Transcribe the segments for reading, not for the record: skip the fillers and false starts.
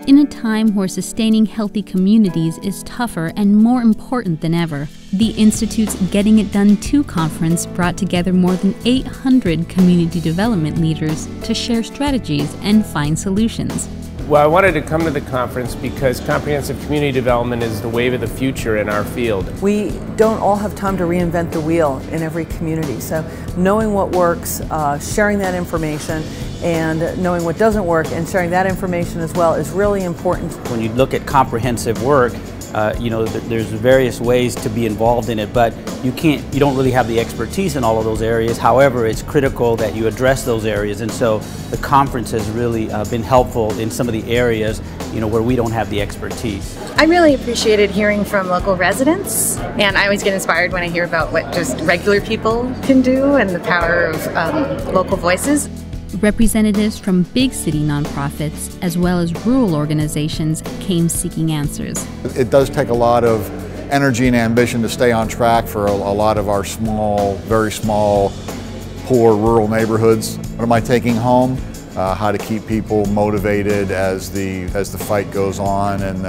In a time where sustaining healthy communities is tougher and more important than ever, the Institute's Getting It Done 2 conference brought together more than 800 community development leaders to share strategies and find solutions. Well, I wanted to come to the conference because comprehensive community development is the wave of the future in our field. We don't all have time to reinvent the wheel in every community, so knowing what works, sharing that information, and knowing what doesn't work and sharing that information as well is really important. When you look at comprehensive work, there's various ways to be involved in it, but you don't really have the expertise in all of those areas. However, it's critical that you address those areas, and so the conference has really been helpful in some of the areas, where we don't have the expertise. I really appreciated hearing from local residents, and I always get inspired when I hear about what just regular people can do and the power of local voices. Representatives from big city nonprofits, as well as rural organizations, came seeking answers. It does take a lot of energy and ambition to stay on track for a lot of our small, very small, poor rural neighborhoods. What am I taking home? How to keep people motivated as the fight goes on and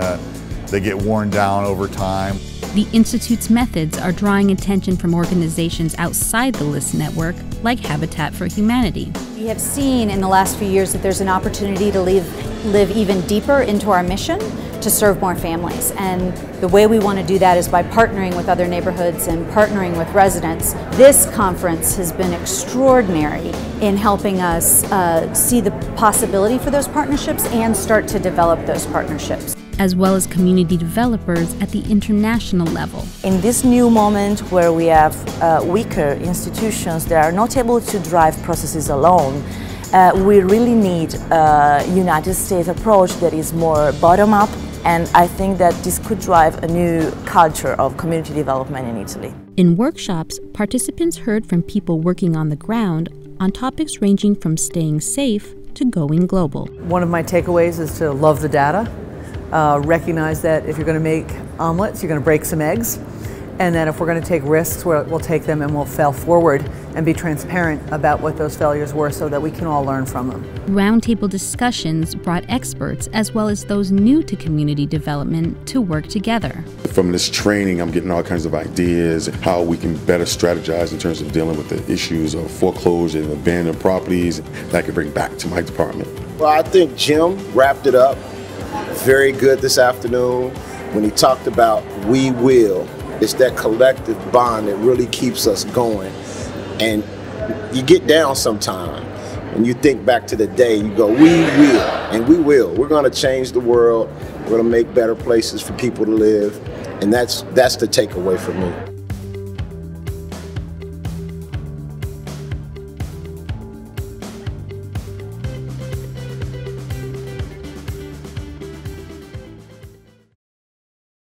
they get worn down over time. The Institute's methods are drawing attention from organizations outside the LIST network, like Habitat for Humanity. We have seen in the last few years that there's an opportunity to live even deeper into our mission to serve more families. And the way we want to do that is by partnering with other neighborhoods and partnering with residents. This conference has been extraordinary in helping us see the possibility for those partnerships and start to develop those partnerships, as well as community developers at the international level. In this new moment where we have weaker institutions that are not able to drive processes alone, we really need a United States approach that is more bottom-up, and I think that this could drive a new culture of community development in Italy. In workshops, participants heard from people working on the ground on topics ranging from staying safe to going global. One of my takeaways is to love the data. Recognize that if you're going to make omelets, you're going to break some eggs, and that if we're going to take risks, we'll take them and we'll fail forward and be transparent about what those failures were so that we can all learn from them. Roundtable discussions brought experts as well as those new to community development to work together. From this training, I'm getting all kinds of ideas how we can better strategize in terms of dealing with the issues of foreclosure and abandoned properties that I can bring back to my department. Well, I think Jim wrapped it up very good this afternoon when he talked about we will. It's that collective bond that really keeps us going. And you get down sometime and you think back to the day, you go, we will, and we will. We're going to change the world. We're going to make better places for people to live. And that's the takeaway for me.